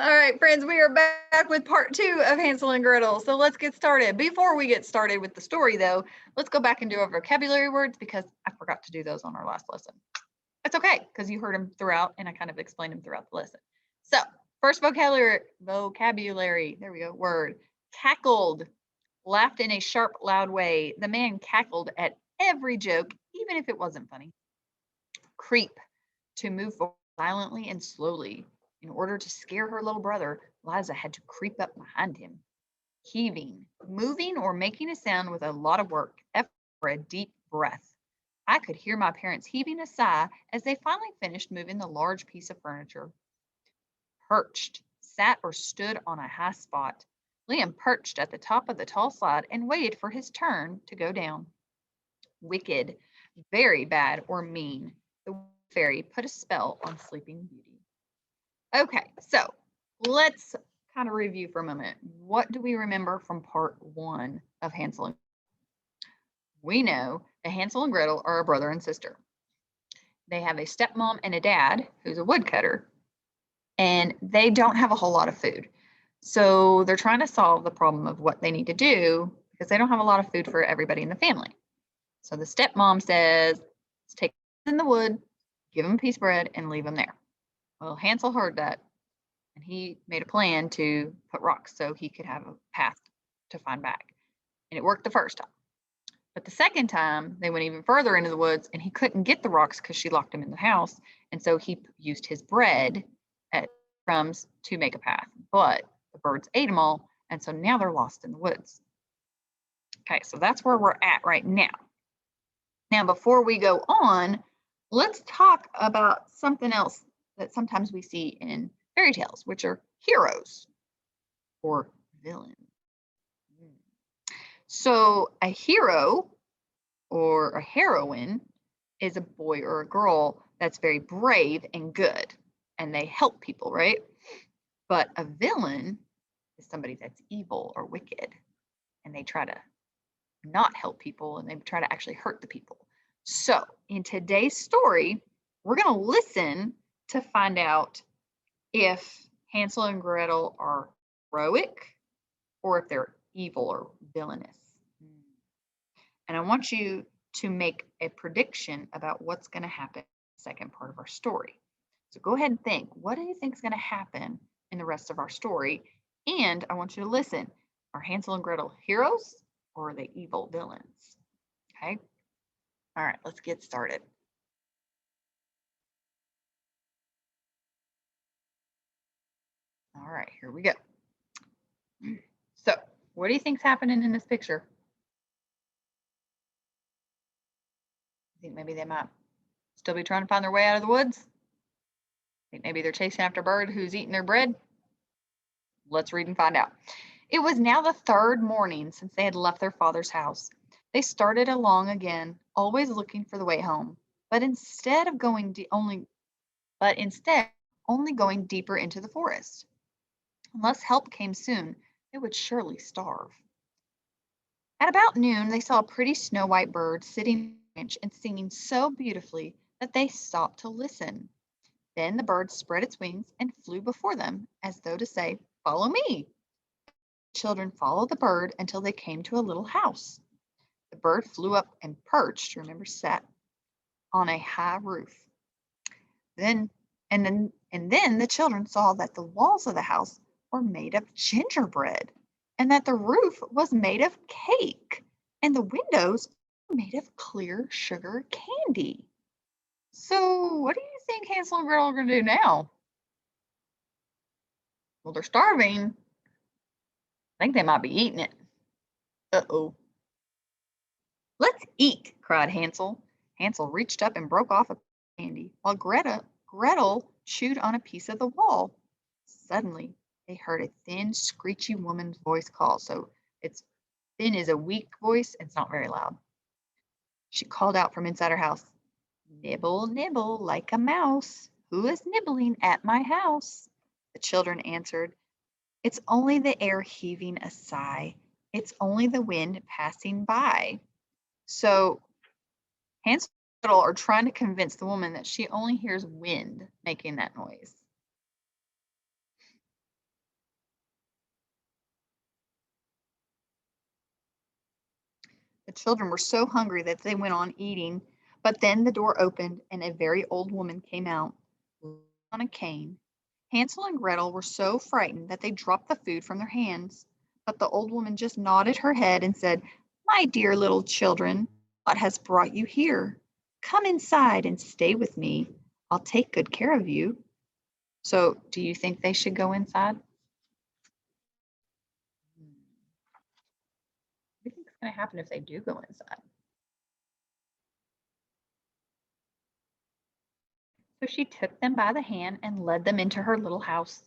All right, friends, we are back with part 2 of Hansel and Gretel. So let's get started. Before we get started with the story, though, let's go back and do our vocabulary words because I forgot to do those on our last lesson. That's okay because you heard them throughout and I kind of explained them throughout the lesson. So, first vocabulary, there we go, word, cackled, laughed in a sharp, loud way. The man cackled at every joke, even if it wasn't funny. Creep, to move forward silently and slowly. In order to scare her little brother, Liza had to creep up behind him. Heaving, moving or making a sound with a lot of work, effort, or a deep breath. I could hear my parents heaving a sigh as they finally finished moving the large piece of furniture. Perched, sat or stood on a high spot. Liam perched at the top of the tall slide and waited for his turn to go down. Wicked, very bad or mean. The fairy put a spell on Sleeping Beauty. Okay, so let's kind of review for a moment. What do we remember from part 1 of Hansel and Gretel? We know that Hansel and Gretel are a brother and sister. They have a stepmom and a dad who's a woodcutter, and they don't have a whole lot of food. So they're trying to solve the problem of what they need to do because they don't have a lot of food for everybody in the family. So the stepmom says, let's take them in the wood, give them a piece of bread, and leave them there. Well, Hansel heard that, and he made a plan to put rocks so he could have a path to find back. And it worked the first time. But the second time, they went even further into the woods, and he couldn't get the rocks because she locked him in the house. And so he used his bread at crumbs to make a path. But the birds ate them all, and so now they're lost in the woods. Okay, so that's where we're at right now. Now, before we go on, let's talk about something else that sometimes we see in fairy tales, which are heroes or villains. So a hero or a heroine is a boy or a girl that's very brave and good, and they help people, right? But a villain is somebody that's evil or wicked, and they try to not help people and they try to actually hurt the people. So in today's story, we're going to listen to find out if Hansel and Gretel are heroic or if they're evil or villainous. And I want you to make a prediction about what's going to happen in the second part of our story. So go ahead and think, what do you think is going to happen in the rest of our story? And I want you to listen. Are Hansel and Gretel heroes or are they evil villains? Okay. All right, let's get started. All right, here we go. So, what do you think's happening in this picture? I think maybe they might still be trying to find their way out of the woods. I think maybe they're chasing after a bird who's eating their bread. Let's read and find out. It was now the third morning since they had left their father's house. They started along again, always looking for the way home, but instead only going deeper into the forest. Unless help came soon, they would surely starve. At about noon, they saw a pretty snow-white bird sitting on a branch and singing so beautifully that they stopped to listen. Then the bird spread its wings and flew before them, as though to say, "Follow me." The children followed the bird until they came to a little house. The bird flew up and perched, sat on a high roof. Then the children saw that the walls of the house were made of gingerbread, and that the roof was made of cake, and the windows were made of clear sugar candy. So, what do you think Hansel and Gretel are going to do now? Well, they're starving. I think they might be eating it. Uh-oh. "Let's eat," cried Hansel. Hansel reached up and broke off a candy, while Gretel chewed on a piece of the wall. Suddenly, they heard a thin, screechy woman's voice call. So it's thin is a weak voice, and it's not very loud. She called out from inside her house, "Nibble, nibble like a mouse. Who is nibbling at my house?" The children answered, "It's only the air heaving a sigh. It's only the wind passing by." So Hansel and Gretel are trying to convince the woman that she only hears wind making that noise. The children were so hungry that they went on eating, but then the door opened and a very old woman came out on a cane. Hansel and Gretel were so frightened that they dropped the food from their hands. But the old woman just nodded her head and said, "My dear little children, what has brought you here? Come inside and stay with me. I'll take good care of you." So, do you think they should go inside? What do you think is going to happen if they do go inside? So she took them by the hand and led them into her little house.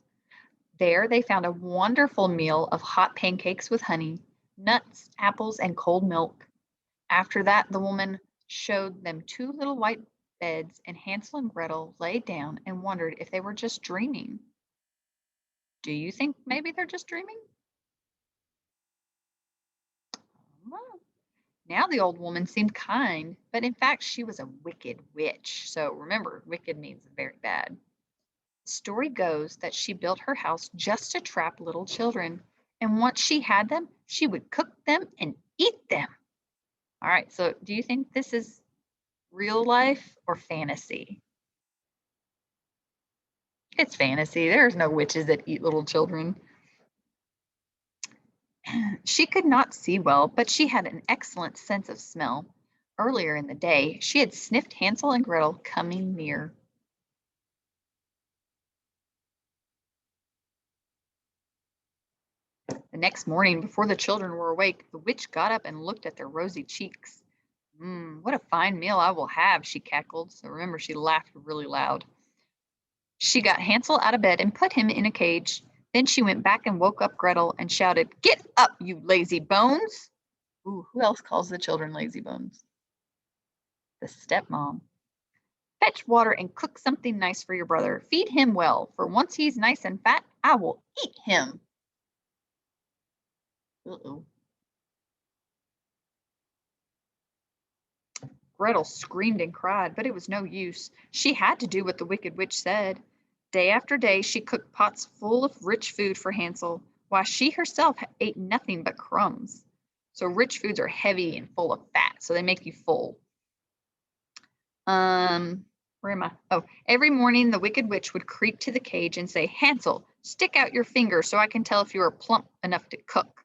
There they found a wonderful meal of hot pancakes with honey, nuts, apples, and cold milk. After that, the woman showed them two little white beds, and Hansel and Gretel lay down and wondered if they were just dreaming. Do you think maybe they're just dreaming? Well, now the old woman seemed kind, but in fact, she was a wicked witch. So remember, wicked means very bad. The story goes that she built her house just to trap little children. And once she had them, she would cook them and eat them. All right, so do you think this is real life or fantasy? It's fantasy. There's no witches that eat little children. She could not see well, but she had an excellent sense of smell. Earlier in the day, she had sniffed Hansel and Gretel coming near. The next morning, before the children were awake, the witch got up and looked at their rosy cheeks. What a fine meal I will have," she cackled. So remember, she laughed really loud. She got Hansel out of bed and put him in a cage. Then she went back and woke up Gretel and shouted, "Get up, you lazy bones!" Ooh, who else calls the children lazy bones? The stepmom. "Fetch water and cook something nice for your brother. Feed him well, for once he's nice and fat, I will eat him." Uh-oh. Gretel screamed and cried, but it was no use. She had to do what the wicked witch said. Day after day, she cooked pots full of rich food for Hansel, while she herself ate nothing but crumbs. So rich foods are heavy and full of fat, so they make you full. Where am I? Oh, every morning the wicked witch would creep to the cage and say, "Hansel, stick out your finger so I can tell if you are plump enough to cook."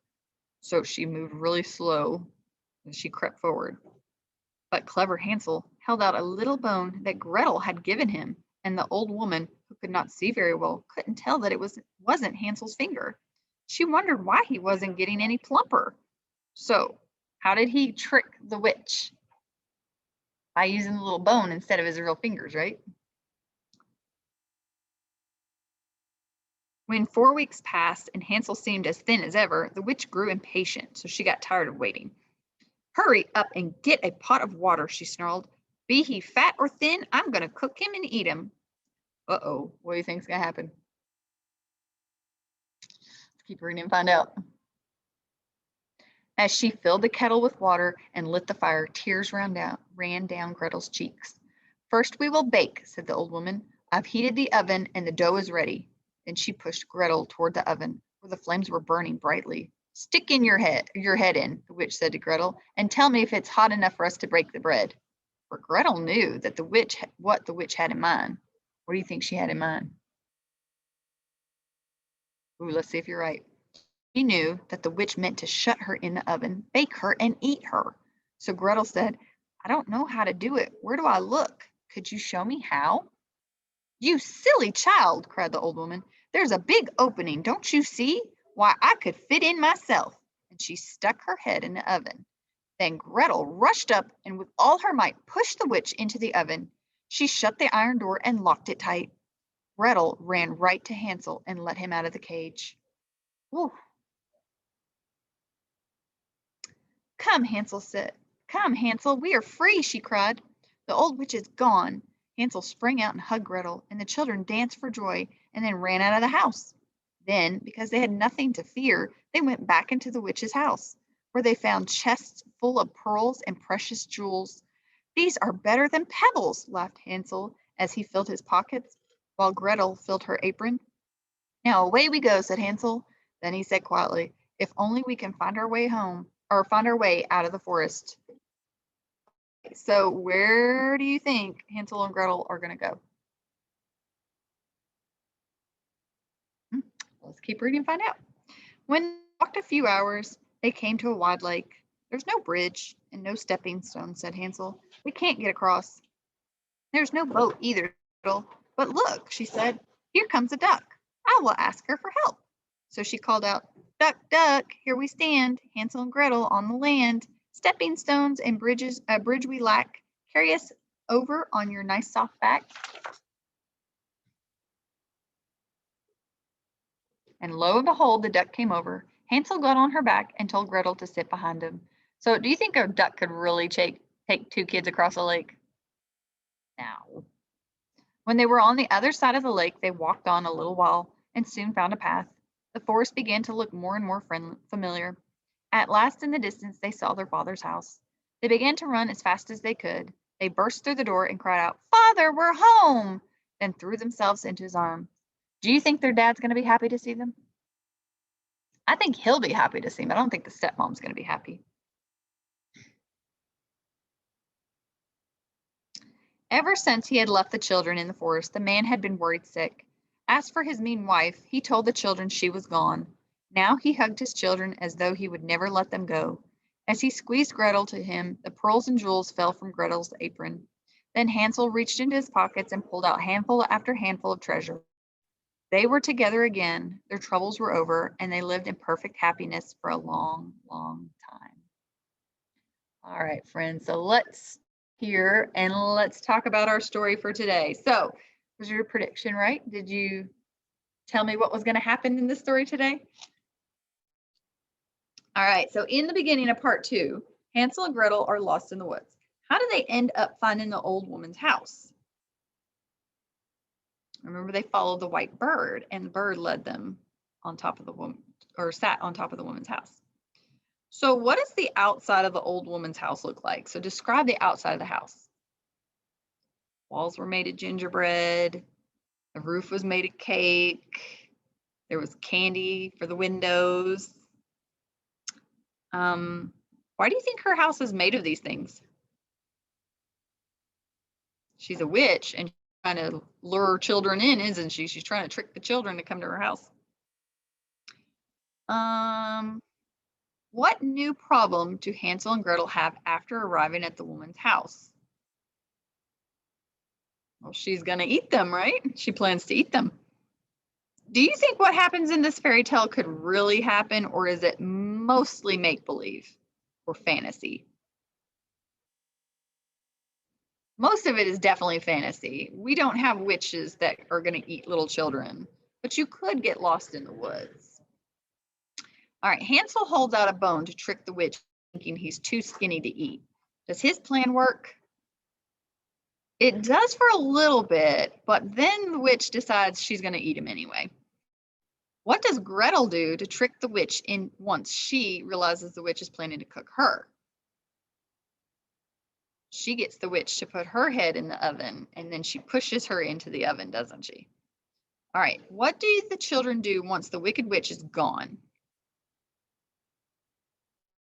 So she moved really slow as she crept forward. But clever Hansel held out a little bone that Gretel had given him, and the old woman, who could not see very well, couldn't tell that it wasn't Hansel's finger. She wondered why he wasn't getting any plumper. So, how did he trick the witch? By using the little bone instead of his real fingers, right? When 4 weeks passed and Hansel seemed as thin as ever, the witch grew impatient, so she got tired of waiting. "Hurry up and get a pot of water," she snarled. "Be he fat or thin, I'm going to cook him and eat him." Uh-oh, what do you think's going to happen? Let's keep reading and find out. As she filled the kettle with water and lit the fire, tears ran down Gretel's cheeks. "First we will bake," said the old woman. "I've heated the oven and the dough is ready." Then she pushed Gretel toward the oven, where the flames were burning brightly. "Stick in your head in," the witch said to Gretel, "and tell me if it's hot enough for us to break the bread." For Gretel knew that what the witch had in mind. What do you think she had in mind? Ooh, let's see if you're right. She knew that the witch meant to shut her in the oven, bake her, and eat her. So Gretel said, "I don't know how to do it. Where do I look? Could you show me how?" "You silly child," cried the old woman. "There's a big opening. Don't you see? Why, I could fit in myself." And she stuck her head in the oven. Then Gretel rushed up and with all her might pushed the witch into the oven. She shut the iron door and locked it tight. Gretel ran right to Hansel and let him out of the cage. Whew. "Come," Hansel said. "Come, Hansel, we are free," she cried. "The old witch is gone." Hansel sprang out and hugged Gretel, and the children danced for joy and then ran out of the house. Then, because they had nothing to fear, they went back into the witch's house, where they found chests full of pearls and precious jewels. "These are better than pebbles," laughed Hansel as he filled his pockets, while Gretel filled her apron. "Now away we go," said Hansel. Then he said quietly, "If only we can find our way home. find our way out of the forest. So where do you think Hansel and Gretel are going to go? Let's keep reading and find out. When they walked a few hours, they came to a wide lake. There's no bridge and no stepping stone, said Hansel. We can't get across. There's no boat either, Gretel. But look, she said, here comes a duck. I will ask her for help. So she called out, duck, duck, here we stand, Hansel and Gretel on the land. Stepping stones and bridges, a bridge we lack. Carry us over on your nice soft back. And lo and behold, the duck came over. Hansel got on her back and told Gretel to sit behind him. So do you think a duck could really take two kids across a lake? No. When they were on the other side of the lake, they walked on a little while and soon found a path. The forest began to look more and more familiar. At last, in the distance, they saw their father's house. They began to run as fast as they could. They burst through the door and cried out, "Father, we're home!" Then threw themselves into his arms. Do you think their dad's going to be happy to see them? I think he'll be happy to see them. I don't think the stepmom's going to be happy. Ever since he had left the children in the forest, the man had been worried sick. As for his mean wife, he told the children she was gone. Now he hugged his children as though he would never let them go. As he squeezed Gretel to him, the pearls and jewels fell from Gretel's apron. Then Hansel reached into his pockets and pulled out handful after handful of treasure. They were together again, their troubles were over, and they lived in perfect happiness for a long, long time. All right, friends, so let's hear and let's talk about our story for today. So, was your prediction right? Did you tell me what was going to happen in this story today? All right, so in the beginning of part 2, Hansel and Gretel are lost in the woods. How do they end up finding the old woman's house? Remember, they followed the white bird, and the bird led them on top of the woman, or sat on top of the woman's house. So what does the outside of the old woman's house look like? So describe the outside of the house. Walls were made of gingerbread. The roof was made of cake. There was candy for the windows. Why do you think her house is made of these things? She's a witch and trying to lure children in, isn't she? She's trying to trick the children to come to her house. What new problem do Hansel and Gretel have after arriving at the woman's house? Well, she's going to eat them, right? She plans to eat them. Do you think what happens in this fairy tale could really happen, or is it mostly make-believe or fantasy? Most of it is definitely fantasy. We don't have witches that are going to eat little children, but you could get lost in the woods. All right, Hansel holds out a bone to trick the witch, thinking he's too skinny to eat. Does his plan work? It does for a little bit, but then the witch decides she's going to eat him anyway. What does Gretel do to trick the witch in once she realizes the witch is planning to cook her? She gets the witch to put her head in the oven, and then she pushes her into the oven, doesn't she? All right, what do the children do once the wicked witch is gone?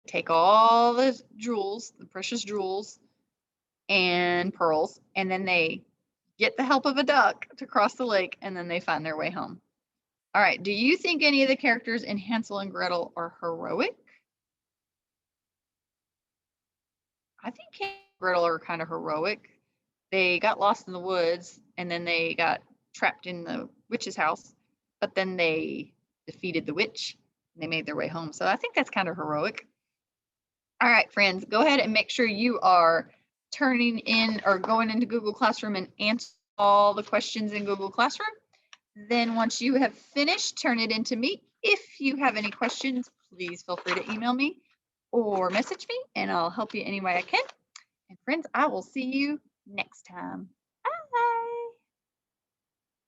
Take all the jewels, the precious jewels and pearls, and then they get the help of a duck to cross the lake, and then they find their way home. All right, do you think any of the characters in Hansel and Gretel are heroic? I think Hansel and Gretel are kind of heroic. They got lost in the woods, and then they got trapped in the witch's house, but then they defeated the witch, and they made their way home. So I think that's kind of heroic. All right, friends, go ahead and make sure you are turning in or going into Google Classroom and answer all the questions in Google Classroom. Then once you have finished, turn it into me. If you have any questions, please feel free to email me or message me, and I'll help you any way I can. And friends, I will see you next time.